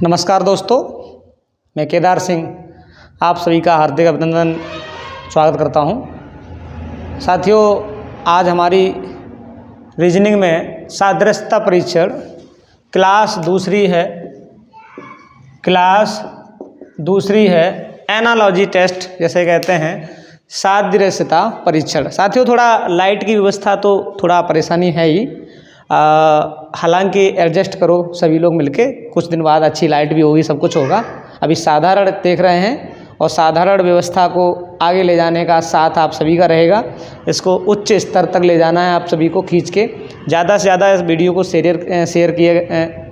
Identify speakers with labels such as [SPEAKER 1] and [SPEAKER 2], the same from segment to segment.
[SPEAKER 1] नमस्कार दोस्तों, मैं केदार सिंह आप सभी का हार्दिक अभिनंदन स्वागत करता हूं। साथियों, आज हमारी रीजनिंग में सादृश्यता परीक्षण क्लास दूसरी है एनालॉजी टेस्ट जैसे कहते हैं, सादृश्यता परीक्षण। साथियों, थोड़ा लाइट की व्यवस्था तो थोड़ा परेशानी है ही, हालांकि एडजस्ट करो सभी लोग मिलके, कुछ दिन बाद अच्छी लाइट भी होगी, सब कुछ होगा। अभी साधारण देख रहे हैं और साधारण व्यवस्था को आगे ले जाने का साथ आप सभी का रहेगा। इसको उच्च स्तर तक ले जाना है आप सभी को खींच के। ज़्यादा से ज़्यादा इस वीडियो को शेयर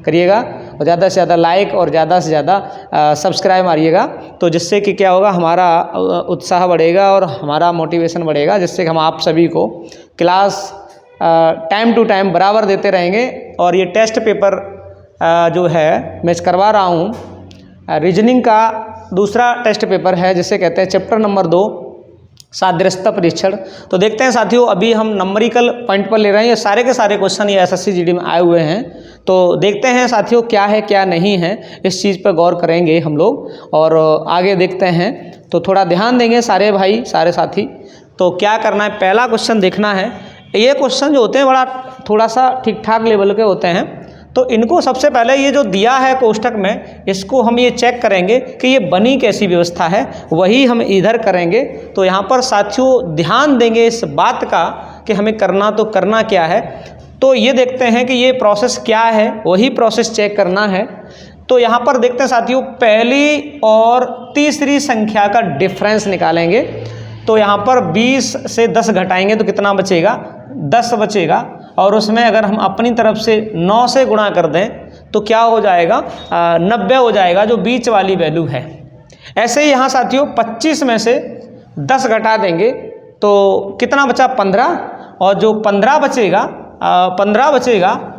[SPEAKER 1] करिएगा और ज़्यादा से ज़्यादा लाइक और ज़्यादा से ज़्यादा सब्सक्राइब मारिएगा, तो जिससे कि क्या होगा, हमारा उत्साह बढ़ेगा और हमारा मोटिवेशन बढ़ेगा, जिससे हम आप सभी को क्लास टाइम टू टाइम बराबर देते रहेंगे। और ये टेस्ट पेपर जो है मैं करवा रहा हूँ, रीजनिंग का दूसरा टेस्ट पेपर है जिसे कहते हैं चैप्टर नंबर 2 सादृश्यता परीक्षण। तो देखते हैं साथियों, अभी हम नंबरिकल पॉइंट पर ले रहे हैं। ये सारे के सारे क्वेश्चन ये एसएससी जीडी में आए हुए हैं, तो देखते हैं साथियों क्या है क्या नहीं है, इस चीज़ पर गौर करेंगे हम लोग और आगे देखते हैं। तो थोड़ा ध्यान देंगे सारे भाई सारे साथी। तो क्या करना है, पहला क्वेश्चन देखना है। ये क्वेश्चन जो होते हैं बड़ा थोड़ा सा ठीक ठाक लेवल के होते हैं, तो इनको सबसे पहले ये जो दिया है कोष्टक में, इसको हम ये चेक करेंगे कि ये बनी कैसी व्यवस्था है, वही हम इधर करेंगे। तो यहाँ पर साथियों ध्यान देंगे इस बात का कि हमें करना तो करना क्या है। तो ये देखते हैं कि ये प्रोसेस क्या है, वही प्रोसेस चेक करना है। तो यहाँ पर देखते हैं साथियों, पहली और तीसरी संख्या का डिफरेंस निकालेंगे। तो यहाँ पर 20 से 10 घटाएंगे तो कितना बचेगा, 10 बचेगा। और उसमें अगर हम अपनी तरफ से 9 से गुणा कर दें तो क्या हो जाएगा, 90 हो जाएगा, जो बीच वाली वैल्यू है। ऐसे ही यहाँ साथियों 25 में से 10 घटा देंगे तो कितना बचा, 15। और जो 15 बचेगा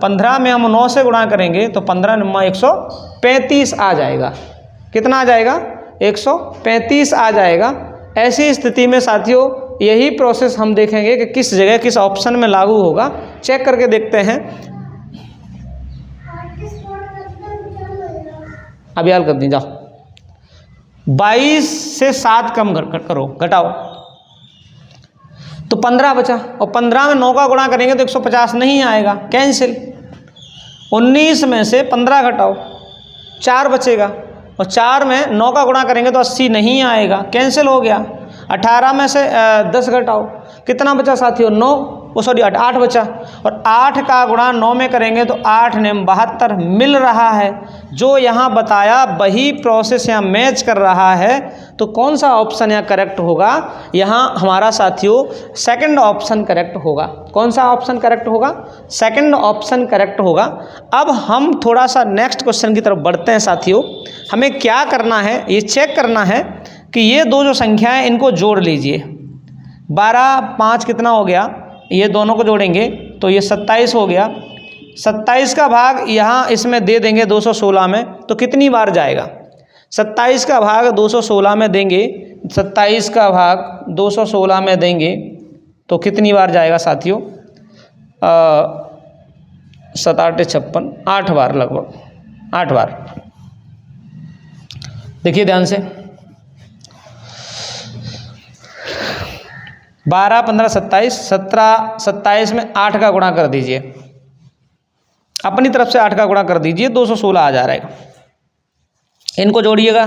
[SPEAKER 1] 15 में हम 9 से गुणा करेंगे तो 15 9 135 आ जाएगा। कितना आ जाएगा, 135 आ जाएगा। ऐसी स्थिति में साथियों यही प्रोसेस हम देखेंगे कि किस जगह किस ऑप्शन में लागू होगा। चेक करके देखते हैं। अभी हल कर दी जाओ। 22 से 7 कम करो, घटाओ तो 15 बचा। और 15 में 9 का गुणा करेंगे तो 150 नहीं आएगा, कैंसिल। 19 में से 15 घटाओ, 4 बचेगा। और 4 में 9 का गुणा करेंगे तो 80 नहीं आएगा, कैंसिल हो गया। 18 में से 10 घटाओ, कितना बचा साथियों, 8 बचा। और 8 का गुणा 9 में करेंगे तो 8 ने 72 मिल रहा है। जो यहाँ बताया वही प्रोसेस यहाँ मैच कर रहा है। तो कौन सा ऑप्शन यहाँ करेक्ट होगा, यहाँ हमारा साथियों सेकंड ऑप्शन करेक्ट होगा। कौन सा ऑप्शन करेक्ट होगा, सेकंड ऑप्शन करेक्ट होगा। अब हम थोड़ा सा नेक्स्ट क्वेश्चन की तरफ बढ़ते हैं साथियों। हमें क्या करना है, ये चेक करना है कि ये दो जो संख्याएं इनको जोड़ लीजिए। 12 5 कितना हो गया, ये दोनों को जोड़ेंगे तो ये 27 हो गया। 27 का भाग यहाँ इसमें दे देंगे 216 में तो कितनी बार जाएगा, 27 का भाग 216 में देंगे, 27 का भाग 216 में देंगे तो कितनी बार जाएगा साथियों, 7 8 56, 8 बार, लगभग 8 बार। देखिए ध्यान से, 12 15 27, 17 27 में 8 का गुणा कर दीजिए, अपनी तरफ से 8 का गुणा कर दीजिए, 216 आ जा रहेगा। इनको जोड़िएगा,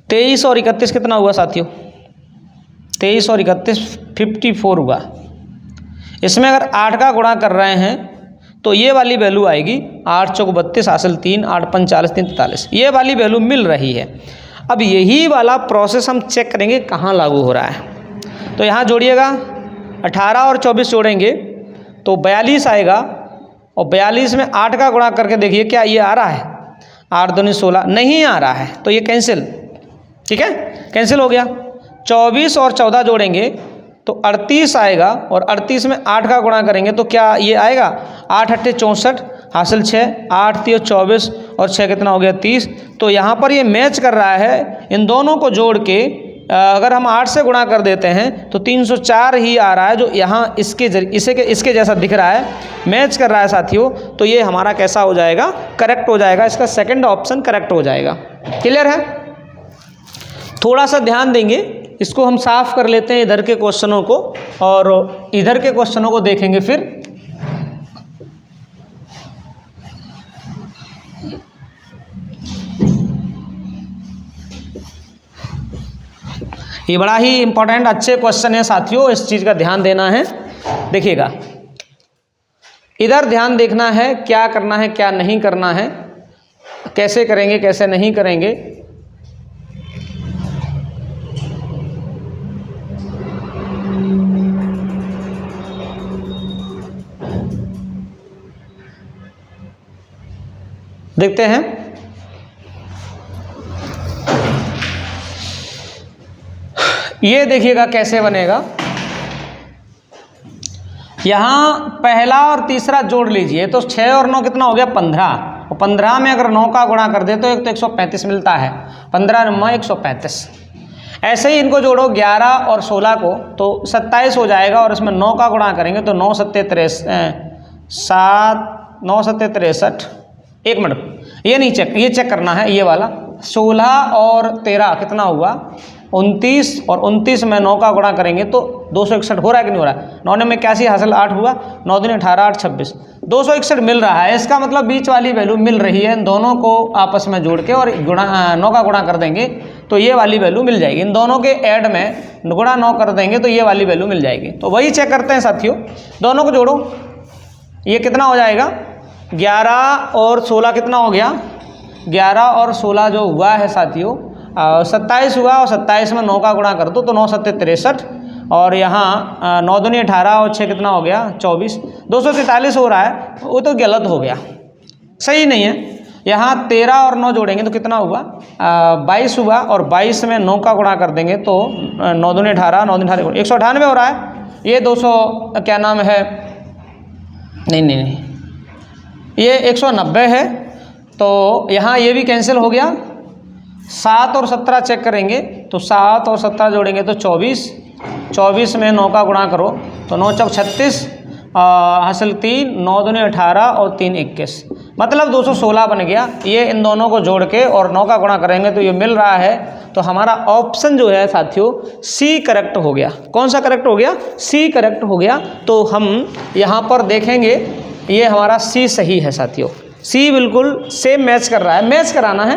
[SPEAKER 1] 23 और 31 कितना हुआ साथियों, 23 और 31 54 हुआ। इसमें अगर 8 का गुणा कर रहे हैं तो ये वाली वैल्यू आएगी 8 चौक 32 हासिल 3, 8 5 40 3 43, ये वाली वैल्यू मिल रही है। अब यही वाला प्रोसेस हम चेक करेंगे कहाँ लागू हो रहा है। तो यहाँ जोड़िएगा, 18 और 24 जोड़ेंगे तो 42 आएगा। और 42 में 8 का गुणा करके देखिए क्या ये आ रहा है, 8 दूनी 16, नहीं आ रहा है तो ये कैंसिल, ठीक है, कैंसिल हो गया। 24 और 14 जोड़ेंगे तो 38 आएगा। और 38 में 8 का गुणा करेंगे तो क्या ये आएगा, 8 8 64 हासिल 6, 8 3 24 और 6 कितना हो गया 30। तो यहाँ पर ये मैच कर रहा है। इन दोनों को जोड़ के अगर हम 8 से गुणा कर देते हैं तो 304 ही आ रहा है, जो यहाँ इसके जैसा दिख रहा है, मैच कर रहा है साथियों। तो ये हमारा कैसा हो जाएगा, करेक्ट हो जाएगा, इसका सेकंड ऑप्शन करेक्ट हो जाएगा। क्लियर है? थोड़ा सा ध्यान देंगे, इसको हम साफ कर लेते हैं इधर के क्वेश्चनों को और इधर के क्वेश्चनों को देखेंगे फिर। ये बड़ा ही इंपॉर्टेंट अच्छे क्वेश्चन है साथियों, इस चीज़ का ध्यान देना है। देखिएगा, इधर ध्यान देखना है, क्या करना है क्या नहीं करना है, कैसे करेंगे कैसे नहीं करेंगे। देखते हैं। ये देखिएगा कैसे बनेगा। यहाँ पहला और तीसरा जोड़ लीजिए तो 6 और 9 कितना हो गया, 15। और 15 में अगर 9 का गुणा कर दे तो एक तो 135 मिलता है, 15 9 135। ऐसे ही इनको जोड़ो 11 और 16 को तो 27 हो जाएगा, और इसमें 9 का गुणा करेंगे तो 9 7 63। एक मिनट, ये नहीं चेक, ये चेक करना है, ये वाला 16 और 13 कितना हुआ, 29, और 29 में 9 का गुणा करेंगे तो 261 हो रहा है कि नहीं हो रहा है। 9 में 81 हासिल 8 हुआ, 9 दूनी 18 8 26, 261 मिल रहा है। इसका मतलब बीच वाली वैल्यू मिल रही है। इन दोनों को आपस में जोड़ के और 9 का गुणा कर देंगे तो ये वाली वैल्यू मिल जाएगी। इन दोनों के ऐड में गुणा 9 कर देंगे तो ये वाली वैल्यू मिल जाएगी। तो वही चेक करते हैं साथियों, दोनों को जोड़ो, ये कितना हो जाएगा, 11 और 16 कितना हो गया, 11 और 16 जो हुआ है साथियों 27 हुआ, और 27 में 9 का गुणा कर दो तो 9 7 63, और यहाँ 9 दूनी 18 और 6 कितना हो गया 24, 243 हो रहा है। वो तो गलत हो गया, सही नहीं है। यहाँ 13 और 9 जोड़ेंगे तो कितना हुआ 22 हुआ, और 22 में 9 का गुणा कर देंगे तो 9 दूनी 18 9 दूनी 18 198 हो रहा है। ये 200 क्या नाम है, नहीं ये 190 है। तो यहाँ ये भी कैंसिल हो गया। 7 और 17 चेक करेंगे तो 7 और 17 जोड़ेंगे तो 24 में 9 का गुणा करो तो 9 चौक 36 हासिल 3, 9 दूनी 18 और 3 21, मतलब 216 बन गया। ये इन दोनों को जोड़ के और 9 का गुणा करेंगे तो ये मिल रहा है। तो हमारा ऑप्शन जो है साथियों सी करेक्ट हो गया। कौन सा करेक्ट हो गया, सी करेक्ट हो गया। तो हम यहाँ पर देखेंगे ये हमारा सी सही है साथियों, सी बिल्कुल सेम मैच कर रहा है। मैच कराना है,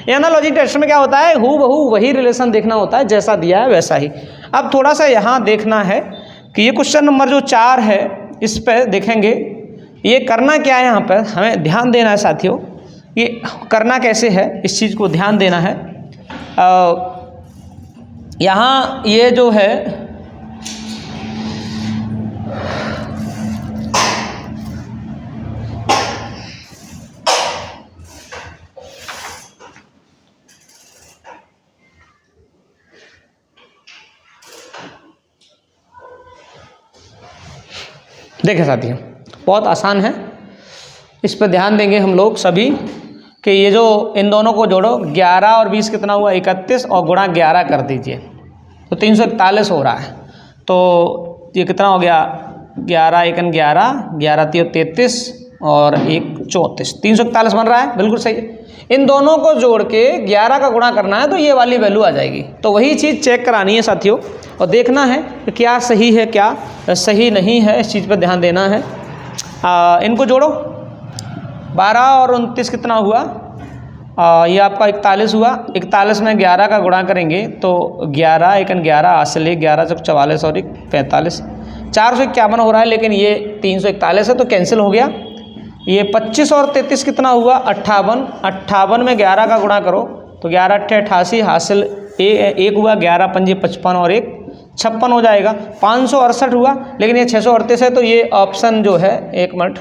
[SPEAKER 1] एनालॉजी टेस्ट में क्या होता है, हूबहू वही रिलेशन देखना होता है, जैसा दिया है वैसा ही। अब थोड़ा सा यहाँ देखना है कि ये क्वेश्चन नंबर जो 4 है इस पर देखेंगे ये करना क्या है। यहाँ पर हमें ध्यान देना है साथियों, ये करना कैसे है इस चीज़ को ध्यान देना है। यहाँ ये जो है देखें साथियों, बहुत आसान है, इस पर ध्यान देंगे हम लोग सभी कि ये जो इन दोनों को जोड़ो 11 और 20 कितना हुआ 31, और गुणा 11 कर दीजिए तो 341 हो रहा है। तो ये कितना हो गया 11 1 11, 11 3 33 और 1 34, 341 बन रहा है, बिल्कुल सही है। इन दोनों को जोड़ के 11 का गुणा करना है तो ये वाली वैल्यू आ जाएगी। तो वही चीज़ चेक करानी है साथियों, और देखना है कि क्या सही है क्या सही नहीं है, इस चीज़ पर ध्यान देना है। इनको जोड़ो, 12 और 29 कितना हुआ, ये आपका 41 हुआ। 41 में 11 का गुणा करेंगे तो 11 1 11 हासिल 11 चौक 44 और 1 45, 451 हो रहा है, लेकिन ये 341 है तो कैंसिल हो गया। ये 25 और 33 कितना हुआ 58, 58 में 11 का गुणा करो तो 11 8 88 हासिल 1 हुआ, 11 5 55 और 1 56 हो जाएगा। 568 हुआ, लेकिन ये 638 है तो ये ऑप्शन जो है, एक मिनट,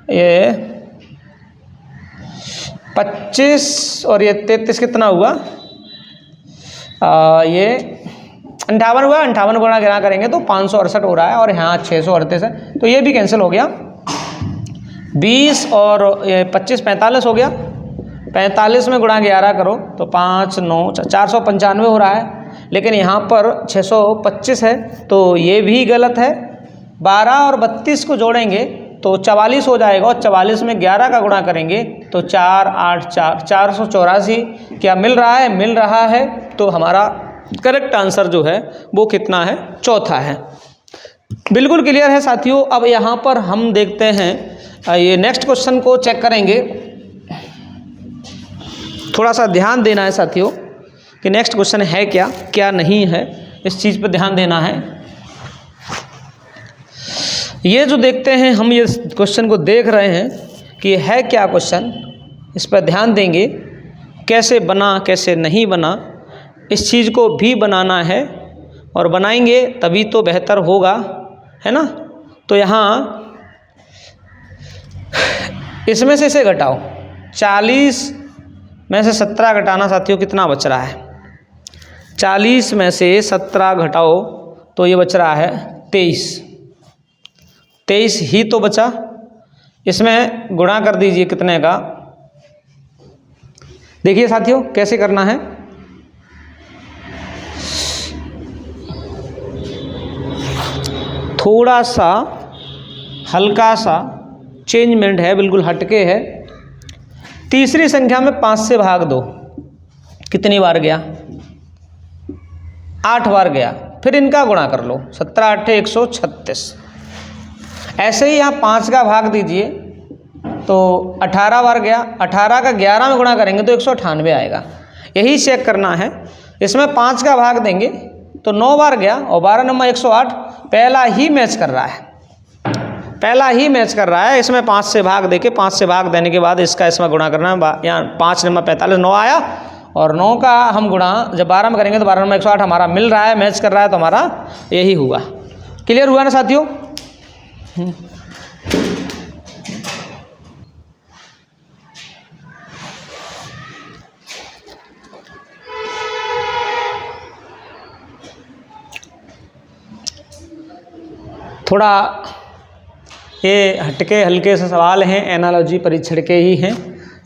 [SPEAKER 1] ये 25 और ये 33 कितना हुआ, ये 58 हुआ। 58 गुणा गिना करेंगे तो 568 हो रहा है, और यहाँ 638 है तो ये भी कैंसिल हो गया। 20 और 25 45 हो गया, 45 में गुणा 11 करो तो 5 9 495 हो रहा है। लेकिन यहाँ पर 625 है तो ये भी गलत है। 12 और 32 को जोड़ेंगे तो 44 हो जाएगा और 44 में 11 का गुणा करेंगे तो 4 8 4 484। क्या मिल रहा है? मिल रहा है। तो हमारा करेक्ट आंसर जो है वो कितना है? चौथा है। बिल्कुल क्लियर है साथियों। अब यहाँ पर हम देखते हैं ये नेक्स्ट क्वेश्चन को चेक करेंगे। थोड़ा सा ध्यान देना है साथियों कि नेक्स्ट क्वेश्चन है क्या क्या नहीं है, इस चीज़ पर ध्यान देना है। ये जो देखते हैं हम, ये क्वेश्चन को देख रहे हैं कि है क्या क्वेश्चन, इस पर ध्यान देंगे। कैसे बना कैसे नहीं बना, इस चीज़ को भी बनाना है और बनाएंगे तभी तो बेहतर होगा, है ना। तो यहाँ इसमें से इसे घटाओ, 40 में से 17 घटाना साथियों कितना बच रहा है? 40 में से 17 घटाओ तो ये बच रहा है 23। 23 ही तो बचा। इसमें गुणा कर दीजिए कितने का। देखिए साथियों कैसे करना है। थोड़ा सा हल्का सा चेंजमेंट है, बिल्कुल हटके है। तीसरी संख्या में 5 से भाग दो, कितनी बार गया? 8 बार गया। फिर इनका गुणा कर लो, 17 8 136। ऐसे ही यहाँ 5 का भाग दीजिए तो 18 बार गया। 18 का 11 में गुणा करेंगे तो 198 आएगा। यही चेक करना है। इसमें 5 का भाग देंगे तो 9 बार गया और 12 नंबर 108 पहला ही मैच कर रहा है, पहला ही मैच कर रहा है। इसमें 5 से भाग देके 5 से भाग देने के बाद इसका इसमें गुणा करना है। यहाँ 5 नंबर 45 9 आया और 9 का हम गुणा जब 12 में करेंगे तो 12 नंबर 108 हमारा मिल रहा है, मैच कर रहा है, तो हमारा यही हुआ। क्लियर हुआ ना साथियों? थोड़ा ये हटके हल्के से सवाल हैं, एनालॉजी परीक्षण के ही हैं।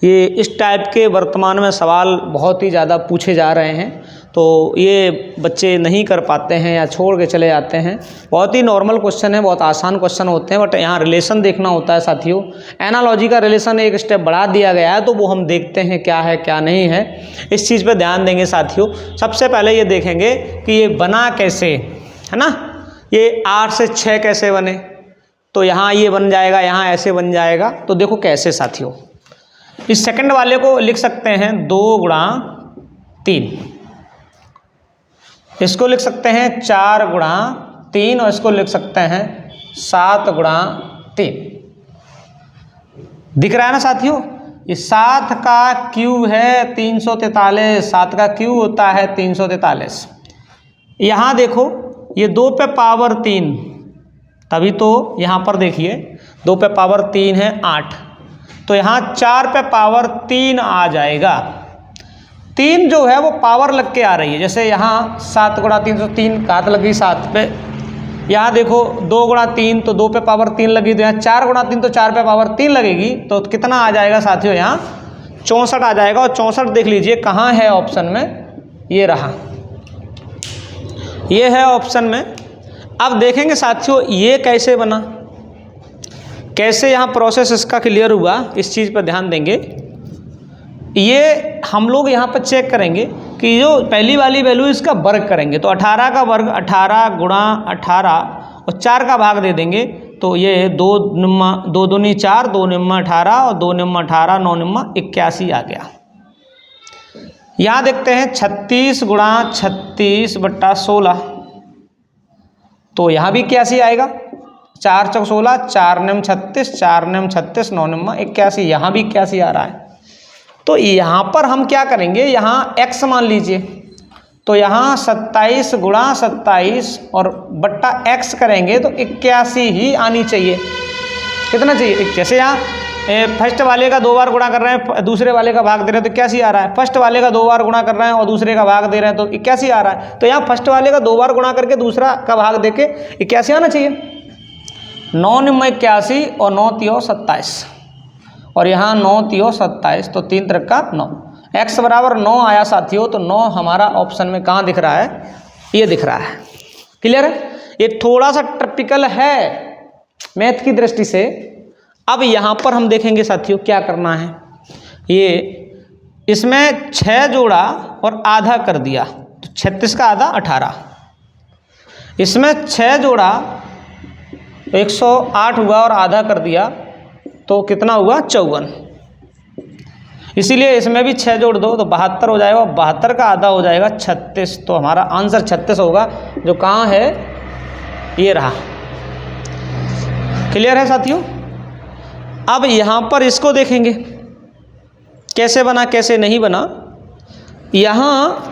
[SPEAKER 1] ये इस टाइप के वर्तमान में सवाल बहुत ही ज़्यादा पूछे जा रहे हैं, तो ये बच्चे नहीं कर पाते हैं या छोड़ के चले जाते हैं। बहुत ही नॉर्मल क्वेश्चन है, बहुत आसान क्वेश्चन होते हैं, बट यहाँ रिलेशन देखना होता है साथियों। एनालॉजी का रिलेशन एक स्टेप बढ़ा दिया गया है, तो वो हम देखते हैं क्या है क्या नहीं है, इस चीज़ पर ध्यान देंगे साथियों। सबसे पहले ये देखेंगे कि ये बना कैसे, है ना। ये 8 से 6 कैसे बने, तो यहाँ ये बन जाएगा, यहाँ ऐसे बन जाएगा। तो देखो कैसे साथियों, इस सेकंड वाले को लिख सकते हैं 2 गुणा 3, इसको लिख सकते हैं 4 गुणा 3 और इसको लिख सकते हैं 7 गुणा 3। दिख रहा है ना साथियों। ये 7 का क्यूब है 343, 7 का क्यूब होता है 343। यहाँ देखो ये 2 पे पावर 3, तभी तो यहाँ पर देखिए 2 पे पावर 3 है 8, तो यहाँ 4 पे पावर 3 आ जाएगा। 3 जो है वो पावर लग के आ रही है, जैसे यहाँ 7 गुणा 3 तो 3 घात लगी 7 पे। यहाँ देखो 2 गुणा 3 तो 2 पे पावर 3 लगी, तो यहाँ 4 गुणा 3 तो 4 पे पावर 3 लगेगी, तो कितना आ जाएगा साथियों? यहाँ 64 आ जाएगा। और 64 देख लीजिए कहाँ है ऑप्शन में, ये रहा, ये है ऑप्शन में। अब देखेंगे साथियों ये कैसे बना, कैसे यहाँ प्रोसेस इसका क्लियर हुआ, इस चीज़ पर ध्यान देंगे। ये हम लोग यहाँ पर चेक करेंगे कि जो पहली वाली वैल्यू इसका वर्ग करेंगे, तो 18 का वर्ग 18 गुणा 18 और 4 का भाग दे देंगे, तो ये 2 निम्मा 2 दूनी 4, 2 निम्मा 18 और 2 निम्मा 18, 9 निम्मा 81 आ गया। यहाँ देखते हैं 36 गुणा 36 बट्टा 16, तो यहाँ भी 81 आएगा। 4 चौक 16, 4 निम 36, 4 निम 36, 9 निम्मा 81, यहाँ भी 81 आ रहा है। तो यहाँ पर हम क्या करेंगे, यहाँ x मान लीजिए, तो यहाँ 27 गुणा 27 और बट्टा x करेंगे तो 81 ही आनी चाहिए। कितना चाहिए? जैसे यहाँ फर्स्ट वाले का 2 बार गुणा कर रहे हैं, दूसरे वाले का भाग दे रहे हैं तो 81 आ रहा है। फर्स्ट वाले का 2 बार गुणा कर रहे हैं और दूसरे का भाग दे रहे हैं तो 81 आ रहा है। तो यहाँ फर्स्ट वाले का 2 बार गुणा करके दूसरा का भाग दे के 81 आना चाहिए। 9 निम्मा 81 और 9 तियो 27 और यहाँ 9 तियो 27, तो 3 त्रिक का 9। x बराबर 9 आया साथियों, तो 9 हमारा ऑप्शन में कहाँ दिख रहा है, ये दिख रहा है। क्लियर है, ये थोड़ा सा टिपिकल है मैथ की दृष्टि से। अब यहाँ पर हम देखेंगे साथियों क्या करना है, ये इसमें 6 जोड़ा और आधा कर दिया तो 36 का आधा 18, इसमें 6 जोड़ा 108 हुआ और आधा कर दिया तो कितना हुआ 54, इसीलिए इसमें भी 6 जोड़ दो तो 72 हो जाएगा, और 72 का आधा हो जाएगा 36, तो हमारा आंसर 36 होगा, जो कहाँ है, ये रहा। क्लियर है साथियों। अब यहाँ पर इसको देखेंगे कैसे बना कैसे नहीं बना। यहाँ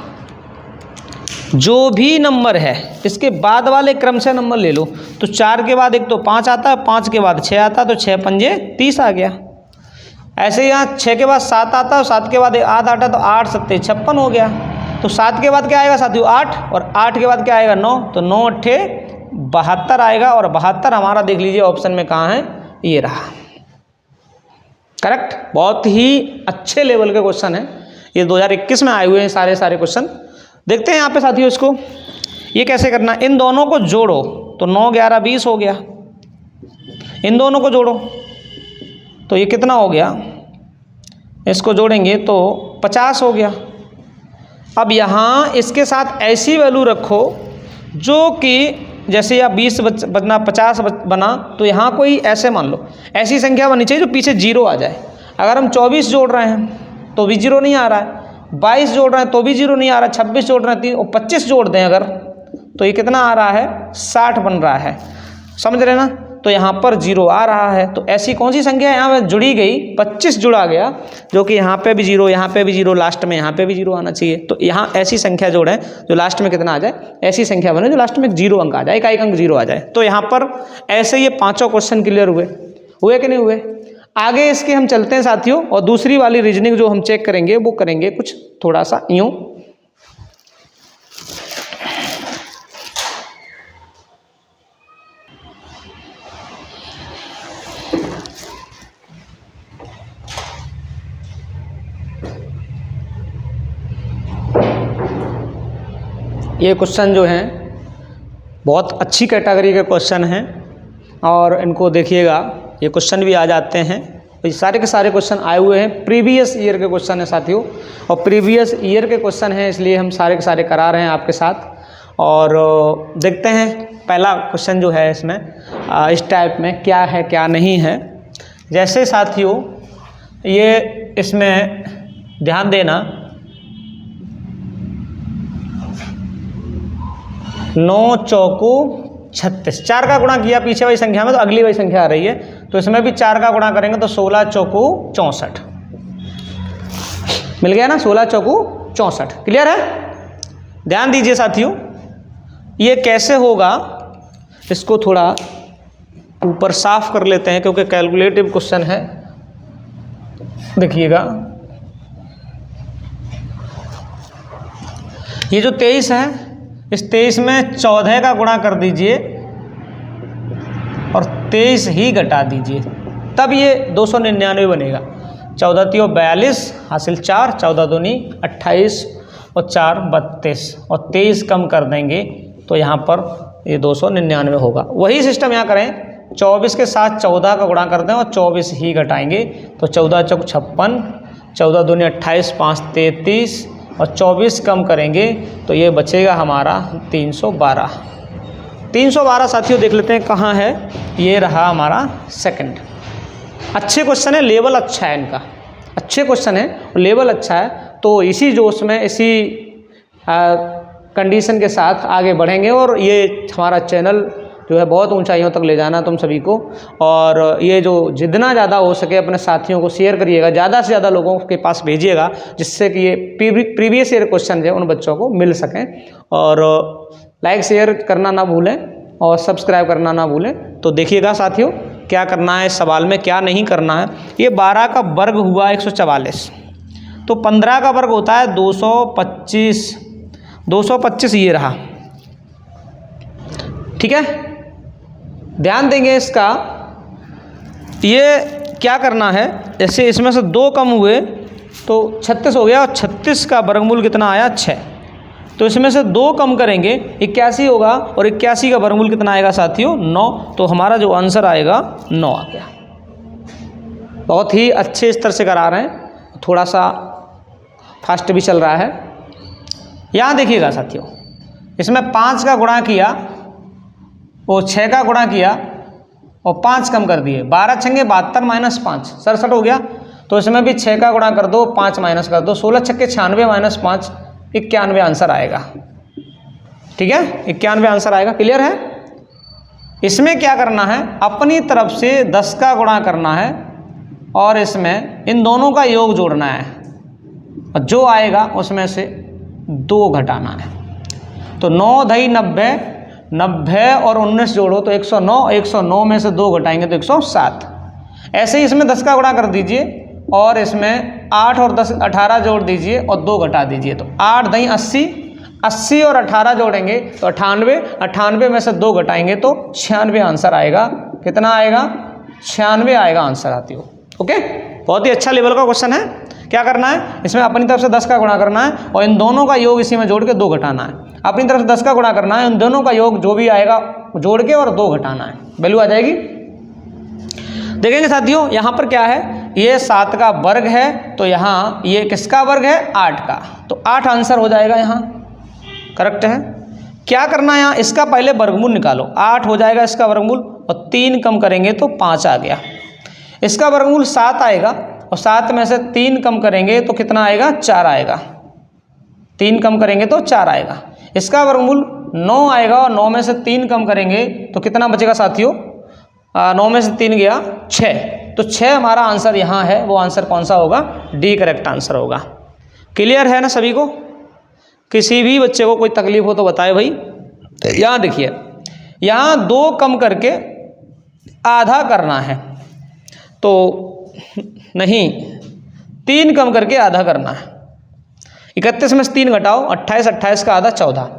[SPEAKER 1] जो भी नंबर है इसके बाद वाले क्रम से नंबर ले लो, तो 4 के बाद एक तो 5 आता है, 5 के बाद 6 आता है, तो 6 पंजे 30 आ गया। ऐसे ही यहाँ 6 के बाद 7 आता है, 7 के बाद 8 आता है, तो 8 सत्ते 56 हो गया। तो 7 के बाद क्या आएगा साथियों 8, और 8 के बाद क्या आएगा 9, तो 9 अट्ठे 72 आएगा, और 72 हमारा देख लीजिए ऑप्शन में कहाँ है, ये रहा। करेक्ट, बहुत ही अच्छे लेवल के क्वेश्चन है, ये 2021 में आए हुए हैं सारे क्वेश्चन। देखते हैं यहाँ पे साथियों इसको, ये कैसे करना, इन दोनों को जोड़ो तो 9 11 20 हो गया, इन दोनों को जोड़ो तो ये कितना हो गया, इसको जोड़ेंगे तो 50 हो गया। अब यहाँ इसके साथ ऐसी वैल्यू रखो जो कि जैसे या 20 बना 50 बना, तो यहाँ कोई ऐसे मान लो ऐसी संख्या बननी चाहिए जो पीछे 0 आ जाए। अगर हम 24 जोड़ रहे हैं तो भी 0 नहीं आ रहा है, 22 जोड़ रहे हैं तो भी 0 नहीं आ रहा है, 26 जोड़ रहे हैं और 25 जोड़ दें अगर, तो ये कितना आ रहा है 60 बन रहा है, समझ रहे ना। तो यहाँ पर 0 आ रहा है, तो ऐसी कौन सी संख्या यहाँ पे जुड़ी गई, 25 जुड़ा गया, जो कि यहाँ पे भी 0, यहाँ पे भी 0, लास्ट में यहाँ पे भी 0 आना चाहिए। तो यहाँ ऐसी संख्या जोड़ें जो लास्ट में कितना आ जाए, ऐसी संख्या बने जो लास्ट में 0 अंक आ जाए, एक अंक 0 आ जाए। तो यहाँ पर ऐसे ये 5 क्वेश्चन क्लियर हुए कि नहीं हुए। आगे इसके हम चलते हैं साथियों, और दूसरी वाली रीजनिंग जो हम चेक करेंगे वो करेंगे कुछ थोड़ा सा यूँ। ये क्वेश्चन जो हैं बहुत अच्छी कैटेगरी के क्वेश्चन हैं, और इनको देखिएगा ये क्वेश्चन भी आ जाते हैं। तो ये सारे के सारे क्वेश्चन आए हुए हैं, प्रीवियस ईयर के क्वेश्चन हैं साथियों, और प्रीवियस ईयर के क्वेश्चन हैं इसलिए हम सारे के सारे करा रहे हैं आपके साथ। और देखते हैं पहला क्वेश्चन जो है इसमें इस टाइप में क्या है क्या नहीं है। जैसे साथियों ये इसमें ध्यान देना, 9 चौको 36, 4 का गुणा किया पीछे वाली संख्या में तो अगली वाली संख्या आ रही है, तो इसमें भी 4 का गुणा करेंगे तो 16 चौको 64 मिल गया ना, 16 चौको 64। क्लियर है, ध्यान दीजिए साथियों ये कैसे होगा, इसको थोड़ा ऊपर साफ कर लेते हैं क्योंकि कैलकुलेटिव क्वेश्चन है। देखिएगा ये जो 23 है, इस 23 में 14 का गुणा कर दीजिए और 23 ही घटा दीजिए, तब ये 299 बनेगा। 14 3 42 हासिल 4, 14 दूनी 28 और 4 32, और 23 कम कर देंगे तो यहाँ पर ये 299 होगा। वही सिस्टम यहाँ करें, 24 के साथ 14 का गुणा कर दें और 24 ही घटाएंगे तो 14 चौक 56, 14 दूनी 28, 5 33 और 24 कम करेंगे तो ये बचेगा हमारा 312। 312 साथियों देख लेते हैं कहाँ है, ये रहा हमारा सेकंड। अच्छे क्वेश्चन है, लेवल अच्छा है इनका, अच्छे क्वेश्चन है और लेवल अच्छा है, तो इसी जोश में इसी कंडीशन के साथ आगे बढ़ेंगे और ये हमारा चैनल जो है बहुत ऊंचाइयों तक ले जाना तुम सभी को। और ये जो जितना ज़्यादा हो सके अपने साथियों को शेयर करिएगा, ज़्यादा से ज़्यादा लोगों के पास भेजिएगा, जिससे कि ये प्रीवियस ईयर क्वेश्चन जो उन बच्चों को मिल सकें। और लाइक शेयर करना ना भूलें और सब्सक्राइब करना ना भूलें। तो देखिएगा साथियों क्या करना है इस सवाल में, क्या नहीं करना है। ये 12 का वर्ग हुआ 144, तो 15 का वर्ग होता है 225, 225 ये रहा, ठीक है। ध्यान देंगे इसका, ये क्या करना है, जैसे इसमें से 2 कम हुए तो 36 हो गया और 36 का वर्गमूल कितना आया 6। तो इसमें से 2 कम करेंगे 81 होगा और 81 का वर्गमूल कितना आएगा साथियों 9। तो हमारा जो आंसर आएगा 9 आ गया। बहुत ही अच्छे स्तर से करा रहे हैं, थोड़ा सा फास्ट भी चल रहा है। यहाँ देखिएगा साथियों, इसमें 5 का गुणा किया, वो 6 का गुणा किया और 5 कम कर दिए, 12 छंगे 72 माइनस 5 67 हो गया। तो इसमें भी 6 का गुणा कर दो, 5 माइनस कर दो, 16 छक्के 96 माइनस 5 91 आंसर आएगा। ठीक है, 91 आंसर आएगा। क्लियर है? इसमें क्या करना है, अपनी तरफ से 10 का गुणा करना है और इसमें इन दोनों का योग जोड़ना है और जो आएगा उसमें से 2 घटाना है। तो 9 दही 90, 90 और 19 जोड़ो तो 109, 109 में से 2 घटाएंगे तो 107। ऐसे ही इसमें 10 का गुणा कर दीजिए और इसमें 8 और 10 18 जोड़ दीजिए और 2 घटा दीजिए। तो 8 दही 80, 80 और 18 जोड़ेंगे तो 98, 98 में से 2 घटाएंगे तो 96 आंसर आएगा। कितना आएगा? 96 आएगा आंसर साथियों। ओके, बहुत ही अच्छा लेवल का क्वेश्चन है। क्या करना है, इसमें अपनी तरफ से 10 का गुणा करना है और इन दोनों का योग इसी में जोड़ के 2 घटाना है। अपनी तरफ से 10 का गुणा करना है, इन दोनों का योग जो भी आएगा जोड़ के और 2 घटाना है, वैल्यू आ जाएगी। देखेंगे साथियों, यहाँ पर क्या है, ये 7 का वर्ग है तो यहाँ ये किसका वर्ग है? 8 का। तो 8 आंसर हो जाएगा, यहाँ करेक्ट है। क्या करना है, यहाँ इसका पहले वर्गमूल निकालो। 8 हो जाएगा इसका वर्गमूल और 3 कम करेंगे तो 5 आ गया। इसका वर्गमूल 7 आएगा और 7 में से 3 कम करेंगे तो कितना आएगा? 4 आएगा। 3 कम करेंगे तो 4 आएगा। इसका वर्गमूल 9 आएगा और 9 में से 3 कम करेंगे तो कितना बचेगा साथियों? 9 में से 3 गया 6। तो 6 हमारा आंसर यहाँ है। वो आंसर कौन सा होगा? डी करेक्ट आंसर होगा। क्लियर है ना सभी को? किसी भी बच्चे को कोई तकलीफ हो तो बताए भाई। यहाँ देखिए, यहाँ 2 कम करके आधा करना है तो नहीं, 3 कम करके आधा करना है। 31 में से 3 घटाओ 28, 28 का आधा 14,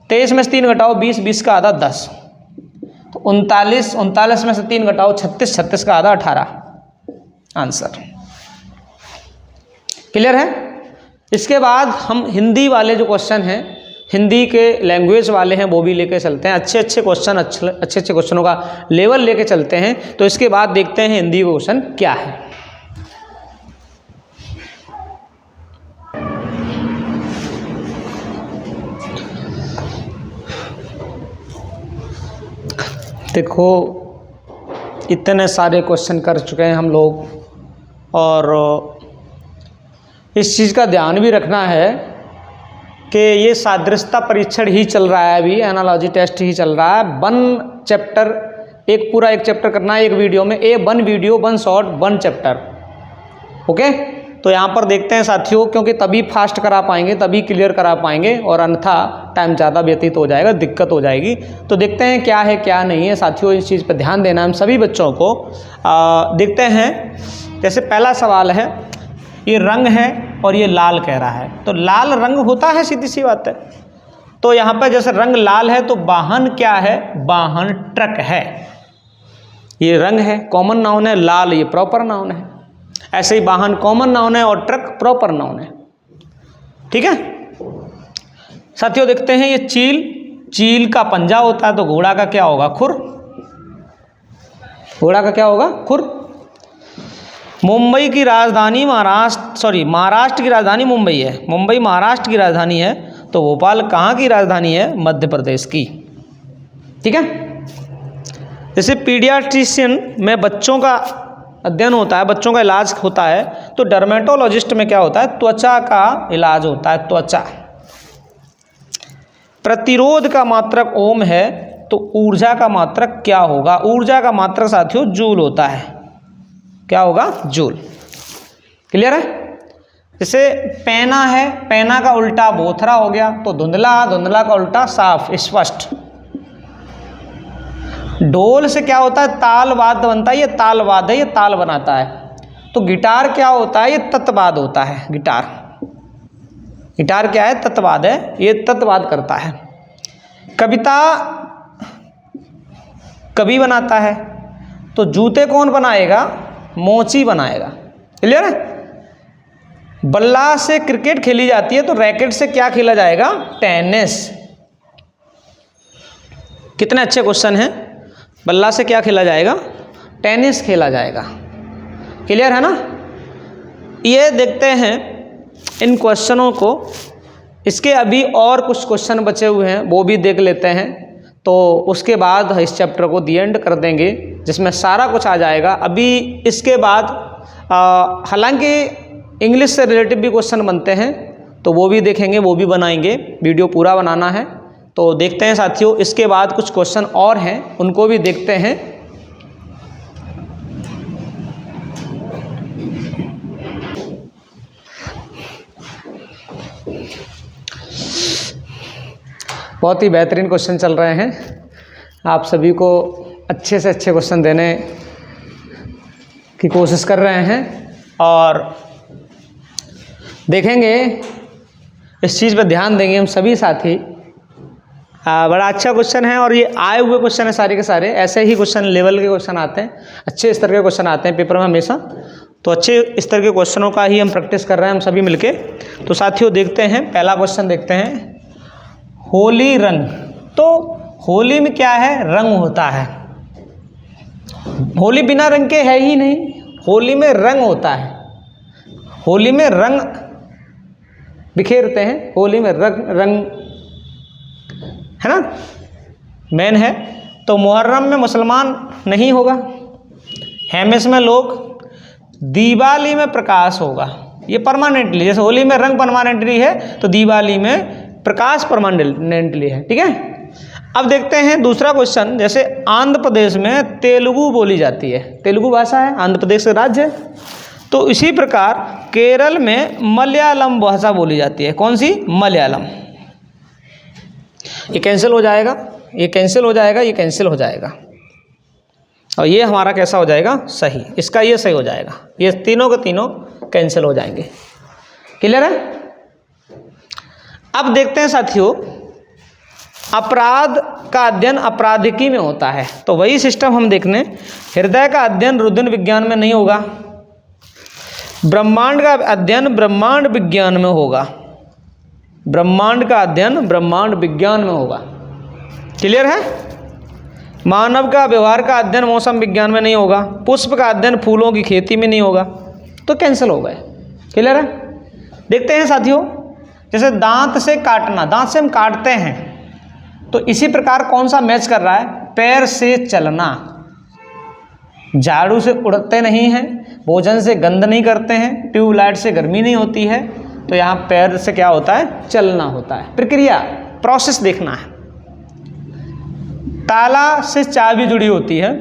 [SPEAKER 1] 23 में से 3 घटाओ 20, 20 का आधा 10, तो 39, 39 में से 3 घटाओ 36, 36 का आधा 18 आंसर। क्लियर है? इसके बाद हम हिंदी वाले जो क्वेश्चन हैं, हिंदी के लैंग्वेज वाले हैं, वो भी लेके चलते हैं। अच्छे अच्छे क्वेश्चन, अच्छे क्वेश्चनों का लेवल लेके चलते हैं। तो इसके बाद देखते हैं हिंदी क्वेश्चन क्या है। देखो, इतने सारे क्वेश्चन कर चुके हैं हम लोग और इस चीज़ का ध्यान भी रखना है कि ये सादृश्यता परीक्षण ही चल रहा है, अभी एनालॉजी टेस्ट ही चल रहा है। 1 चैप्टर, एक पूरा 1 चैप्टर करना है एक वीडियो में, 1 वीडियो 1 शॉर्ट 1 चैप्टर। ओके, तो यहाँ पर देखते हैं साथियों, क्योंकि तभी फास्ट करा पाएंगे, तभी क्लियर करा पाएंगे, और अन्यथा टाइम ज़्यादा व्यतीत हो जाएगा, दिक्कत हो जाएगी। तो देखते हैं क्या है क्या नहीं है साथियों, इस चीज़ पर ध्यान देना हम सभी बच्चों को। देखते हैं, जैसे पहला सवाल है, ये रंग है और ये लाल कह रहा है, तो लाल रंग होता है, सीधी सी बात है। तो यहाँ पर जैसे रंग लाल है तो वाहन क्या है? वाहन ट्रक है। ये रंग है, कॉमन नाउन है, लाल ये प्रॉपर नाउन है। ऐसे ही वाहन कॉमन नाउन है और ट्रक प्रॉपर नाउन है। ठीक है साथियों, देखते हैं ये चील, चील का पंजा होता है, तो घोड़ा का क्या होगा? खुर। घोड़ा का क्या होगा? खुर। मुंबई की राजधानी महाराष्ट्र की राजधानी मुंबई है। मुंबई महाराष्ट्र की राजधानी है, तो भोपाल कहाँ की राजधानी है? मध्य प्रदेश की। ठीक है, जैसे पीडियाट्रिशियन में बच्चों का अध्ययन होता है, बच्चों का इलाज होता है, तो डर्मेटोलॉजिस्ट में क्या होता है? त्वचा का इलाज होता है, त्वचा। प्रतिरोध का मात्रक ओम है, तो ऊर्जा का मात्रक क्या होगा? ऊर्जा का मात्रक साथियों जूल होता है। क्या होगा? जूल। क्लियर है? जैसे पैना है, पैना का उल्टा बोथरा हो गया, तो धुंधला, धुंधला का उल्टा साफ, स्पष्ट। ढोल से क्या होता है? ताल वाद्य बनता है, ये ताल वाद्य है, ये ताल बनाता है। तो गिटार क्या होता है? ये तत्वाद होता है। गिटार, गिटार क्या है? तत्वाद है, ये तत्वाद करता है। कविता कवि बनाता है, तो जूते कौन बनाएगा? मोची बनाएगा। क्लियर है? बल्ला से क्रिकेट खेली जाती है तो रैकेट से क्या खेला जाएगा? टेनिस। कितने अच्छे क्वेश्चन हैं। बल्ला से क्या खेला जाएगा? टेनिस खेला जाएगा। क्लियर है ना? ये देखते हैं इन क्वेश्चनों को। इसके अभी और कुछ क्वेश्चन बचे हुए हैं, वो भी देख लेते हैं। तो उसके बाद इस चैप्टर को दी एंड कर देंगे, जिसमें सारा कुछ आ जाएगा। अभी इसके बाद हालांकि इंग्लिश से रिलेटिव भी क्वेश्चन बनते हैं, तो वो भी देखेंगे, वो भी बनाएंगे। वीडियो पूरा बनाना है तो देखते हैं साथियों। इसके बाद कुछ क्वेश्चन और हैं, उनको भी देखते हैं। बहुत ही बेहतरीन क्वेश्चन चल रहे हैं। आप सभी को अच्छे से अच्छे क्वेश्चन देने की कोशिश कर रहे हैं और देखेंगे, इस चीज़ पर ध्यान देंगे हम सभी साथी। बड़ा अच्छा क्वेश्चन है और ये आए हुए क्वेश्चन है सारे के सारे। ऐसे ही क्वेश्चन लेवल के क्वेश्चन आते हैं, अच्छे स्तर के क्वेश्चन आते हैं पेपर में हमेशा। तो अच्छे स्तर के क्वेश्चनों का ही हम प्रैक्टिस कर रहे हैं हम सभी मिलके। तो साथियों देखते हैं, पहला क्वेश्चन देखते हैं। होली रंग, तो होली में क्या है? रंग होता है। होली बिना रंग के है ही नहीं, होली में रंग होता है। होली में रंग बिखेरते हैं, होली में रंग है ना, मेन है। तो मुहर्रम में मुसलमान नहीं होगा, हेमिस में लोग, दिवाली में प्रकाश होगा। ये परमानेंटली, जैसे होली में रंग परमानेंटली है तो दिवाली में प्रकाश परमानेंटली है। ठीक है। अब देखते हैं दूसरा क्वेश्चन। जैसे आंध्र प्रदेश में तेलुगु बोली जाती है, तेलुगु भाषा है, आंध्र प्रदेश का राज्य है। तो इसी प्रकार केरल में मलयालम भाषा बोली जाती है। कौन सी? मलयालम। ये कैंसिल हो जाएगा, ये कैंसिल हो जाएगा, ये कैंसिल हो जाएगा और ये हमारा कैसा हो जाएगा? सही। इसका ये सही हो जाएगा, ये तीनों के तीनों कैंसिल हो जाएंगे। क्लियर है? अब देखते हैं साथियों, अपराध का अध्ययन अपराधिकी में होता है, तो वही सिस्टम हम देखने। हृदय का अध्ययन रुधिर विज्ञान में नहीं होगा, ब्रह्मांड का अध्ययन ब्रह्मांड विज्ञान में होगा, ब्रह्मांड का अध्ययन ब्रह्मांड विज्ञान में होगा। क्लियर है? मानव का व्यवहार का अध्ययन मौसम विज्ञान में नहीं होगा, पुष्प का अध्ययन फूलों की खेती में नहीं होगा, तो कैंसिल हो गए। क्लियर है? देखते हैं साथियों, जैसे दांत से काटना, दांत से हम काटते हैं, तो इसी प्रकार कौन सा मैच कर रहा है? पैर से चलना। झाड़ू से उड़ते नहीं हैं, भोजन से गंध नहीं करते हैं, ट्यूबलाइट से गर्मी नहीं होती है, तो यहाँ पैर से क्या होता है? चलना होता है। प्रक्रिया, प्रोसेस देखना है। ताला से चाबी जुड़ी होती है,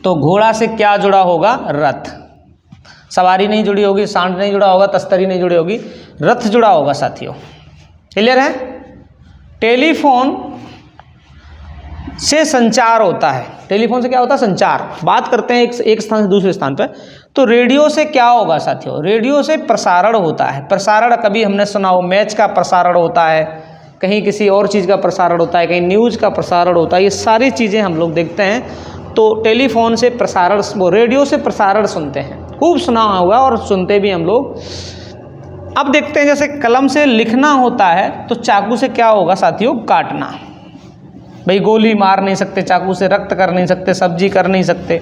[SPEAKER 1] तो घोड़ा से क्या जुड़ा होगा? रथ। सवारी नहीं जुड़ी होगी, सांड नहीं जुड़ा होगा, तस्तरी नहीं जुड़ी होगी, रथ जुड़ा होगा साथियों। क्लियर है? टेलीफोन से संचार होता है, टेलीफोन से क्या होता है? संचार। बात करते हैं एक स्थान से दूसरे स्थान पर। तो रेडियो से क्या होगा साथियों? रेडियो से प्रसारण होता है। प्रसारण कभी हमने सुना हो, मैच का प्रसारण होता है, कहीं किसी और चीज़ का प्रसारण होता है, कहीं न्यूज़ का प्रसारण होता है, ये सारी चीज़ें हम लोग देखते हैं। तो टेलीफोन से प्रसारण, वो रेडियो से प्रसारण सुनते हैं, खूब सुना होगा और सुनते भी हम लोग। अब देखते हैं, जैसे कलम से लिखना होता है, तो चाकू से क्या होगा साथियों? काटना। भाई गोली मार नहीं सकते चाकू से, रक्त कर नहीं सकते, सब्जी कर नहीं सकते,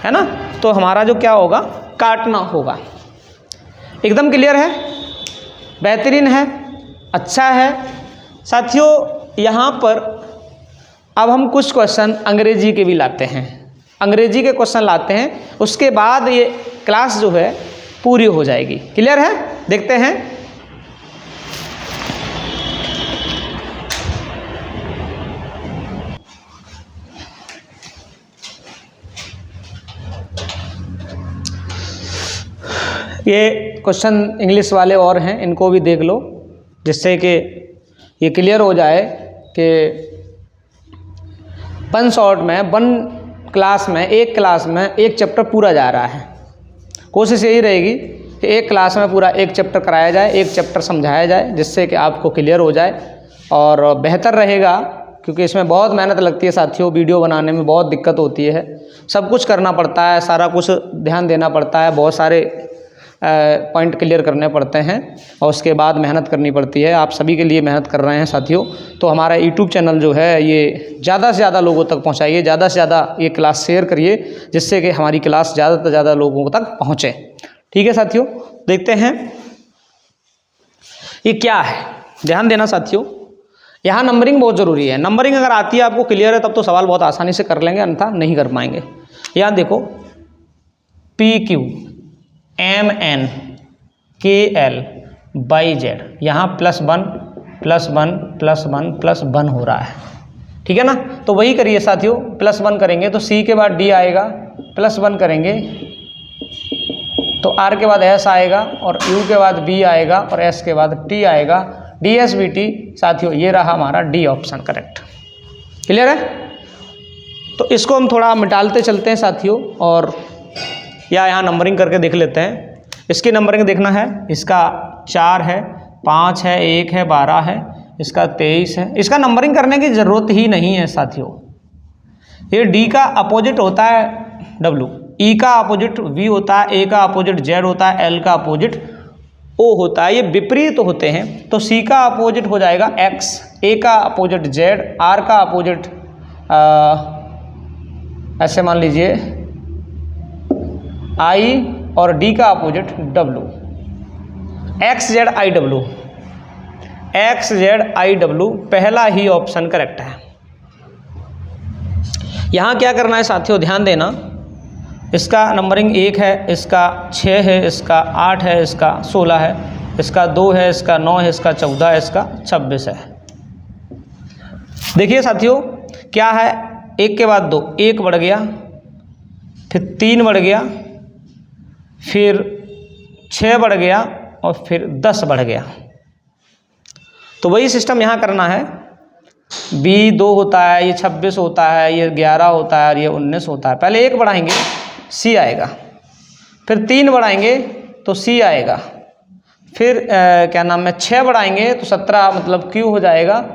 [SPEAKER 1] है ना, तो हमारा जो क्या होगा? काटना होगा। एकदम क्लियर है? बेहतरीन है, अच्छा है साथियों। यहाँ पर अब हम कुछ क्वेश्चन अंग्रेजी के भी लाते हैं, अंग्रेजी के क्वेश्चन लाते हैं, उसके बाद ये क्लास जो है पूरी हो जाएगी। क्लियर है? देखते हैं। ये क्वेश्चन इंग्लिश वाले और हैं, इनको भी देख लो, जिससे कि ये क्लियर हो जाए कि वन शॉट में, वन क्लास में, एक क्लास में एक चैप्टर पूरा जा रहा है। कोशिश यही रहेगी कि एक क्लास में पूरा एक चैप्टर कराया जाए, एक चैप्टर समझाया जाए, जिससे कि आपको क्लियर हो जाए और बेहतर रहेगा। क्योंकि इसमें बहुत मेहनत लगती है साथियों, वीडियो बनाने में बहुत दिक्कत होती है, सब कुछ करना पड़ता है, सारा कुछ ध्यान देना पड़ता है, बहुत सारे पॉइंट क्लियर करने पड़ते हैं और उसके बाद मेहनत करनी पड़ती है। आप सभी के लिए मेहनत कर रहे हैं साथियों। तो हमारा यूट्यूब चैनल जो है ये ज़्यादा से ज़्यादा लोगों तक पहुँचाइए, ज़्यादा से ज़्यादा ये क्लास शेयर करिए, जिससे कि हमारी क्लास ज़्यादा से ज़्यादा लोगों तक पहुँचे। ठीक है साथियों, देखते हैं ये क्या है। ध्यान देना साथियों, यहाँ नंबरिंग बहुत ज़रूरी है। नंबरिंग अगर आती है आपको, क्लियर है, तब तो सवाल बहुत आसानी से कर लेंगे, अन्यथा नहीं कर पाएंगे। यहाँ देखो PQ MN KL YZ, यहाँ +1 +1 +1 +1 हो रहा है। ठीक है ना, तो वही करिए साथियों। +1 करेंगे तो C के बाद D आएगा, +1 करेंगे तो R के बाद S आएगा और U के बाद B आएगा और S के बाद T आएगा। DSBT साथियों, ये रहा हमारा D ऑप्शन करेक्ट। क्लियर है? तो इसको हम थोड़ा मिटालते चलते हैं साथियों, और या यहाँ नंबरिंग करके देख लेते हैं। इसकी नंबरिंग देखना है, इसका 4 है, 5 है, 1 है, 12 है, इसका 23 है। इसका नंबरिंग करने की ज़रूरत ही नहीं है साथियों। ये D का अपोजिट होता है W, E का अपोजिट V होता है, A का अपोजिट Z होता है, L का अपोजिट O होता है। ये विपरीत होते हैं, तो C का अपोजिट हो जाएगा X, A का अपोजिट Z, R का अपोजिट ऐसे मान लीजिए I और D का अपोजिट W। XZIW, XZIW पहला ही ऑप्शन करेक्ट है। यहाँ क्या करना है साथियों, ध्यान देना। इसका नंबरिंग 1 है, इसका 6 है, इसका 8 है, इसका 16 है, इसका 2 है, इसका 9 है, इसका 14 है, इसका 26 है। देखिए साथियों क्या है, 1 के बाद 2, 1 बढ़ गया, फिर 3 बढ़ गया, फिर 6 बढ़ गया और फिर 10 बढ़ गया। तो वही सिस्टम यहाँ करना है। B 2 होता है, ये 26 होता है, ये 11 होता है और ये 19 होता है। पहले 1 बढ़ाएंगे C आएगा, फिर 3 बढ़ाएंगे तो C आएगा, फिर क्या नाम है 6 बढ़ाएंगे तो 17 मतलब Q हो जाएगा,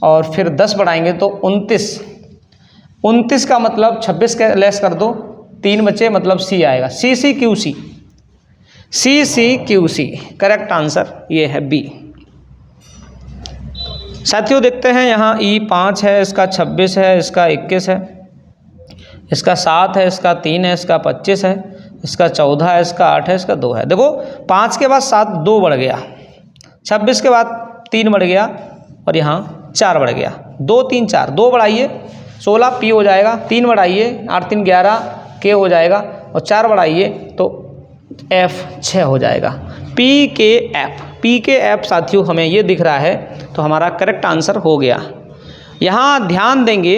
[SPEAKER 1] और फिर 10 बढ़ाएंगे तो 29। 29 का मतलब 26 के लेस कर दो, 3 बचे मतलब C आएगा। CCQC, CCQC करेक्ट आंसर ये है B। साथियों देखते हैं, यहाँ E 5 है, इसका 26 है, इसका 21 है, इसका 7 है, इसका 3 है, इसका 25 है, इसका 14 है, इसका 8 है, इसका 2 है। देखो 5 के बाद 7 2 बढ़ गया, 26 के बाद 3 बढ़ गया और यहाँ 4 बढ़ गया। 2 3 4, 2 बढ़ाइए 16 P हो जाएगा, 3 बढ़ाइए 8 3 11 K हो जाएगा और 4 बढ़ाइए तो F 6 हो जाएगा। PKF साथियों हमें ये दिख रहा है, तो हमारा करेक्ट आंसर हो गया। यहाँ ध्यान देंगे,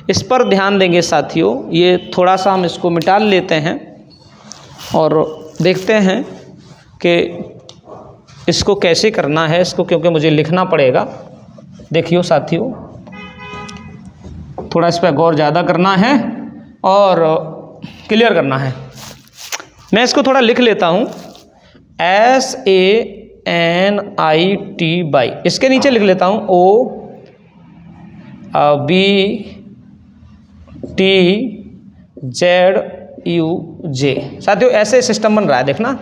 [SPEAKER 1] इस पर ध्यान देंगे साथियों। ये थोड़ा सा हम इसको मिटा लेते हैं और देखते हैं कि इसको कैसे करना है इसको, क्योंकि मुझे लिखना पड़ेगा। देखियो साथियों, थोड़ा इस पर गौर ज़्यादा करना है और क्लियर करना है। मैं इसको थोड़ा लिख लेता हूँ, SANITY, इसके नीचे लिख लेता हूँ OBTZUJ। साथियों ऐसे सिस्टम बन रहा है, देखना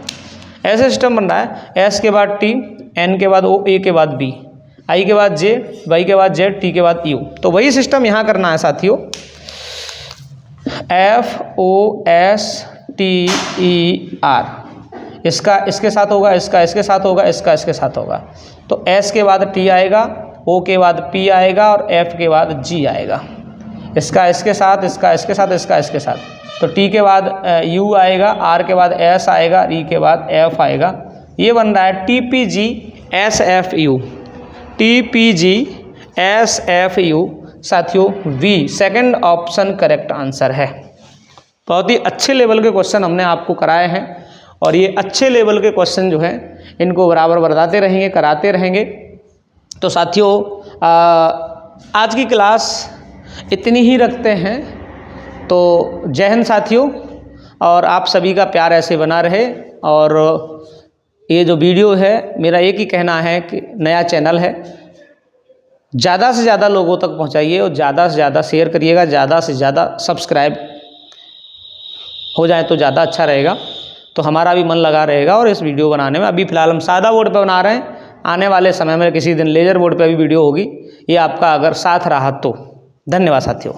[SPEAKER 1] ऐसे सिस्टम बन रहा है। S के बाद T, N के बाद O, A के बाद B, I के बाद J, Y के बाद Z, T के बाद U। तो वही सिस्टम यहाँ करना है साथियों। FOSTER, इसका इसके साथ होगा, इसका इसके साथ होगा, इसका इसके साथ होगा। तो S के बाद T आएगा, O के बाद P आएगा और F के बाद G आएगा। इसका इसके साथ, इसका इसके साथ, इसका इसके साथ। तो T के बाद U आएगा, R के बाद S आएगा, E के बाद F आएगा। ये बन रहा है TPGSFU, TPGSFU साथियों V second option correct answer है। बहुत ही अच्छे लेवल के क्वेश्चन हमने आपको कराए हैं और ये अच्छे लेवल के क्वेश्चन जो हैं इनको बराबर बताते रहेंगे, कराते रहेंगे। तो साथियों आज की क्लास इतनी ही रखते हैं। तो जय हिंद साथियों, और आप सभी का प्यार ऐसे बना रहे। और ये जो वीडियो है, मेरा एक ही कहना है कि नया चैनल है, ज़्यादा से ज़्यादा लोगों तक पहुंचाइए और ज़्यादा से ज़्यादा शेयर करिएगा, ज़्यादा से ज़्यादा सब्सक्राइब हो जाए तो ज़्यादा अच्छा रहेगा। तो हमारा भी मन लगा रहेगा और इस वीडियो बनाने में। अभी फ़िलहाल हम सादा बोर्ड पे बना रहे हैं, आने वाले समय में किसी दिन लेज़र बोर्ड पे भी वीडियो होगी, ये आपका अगर साथ रहा तो। धन्यवाद साथियों।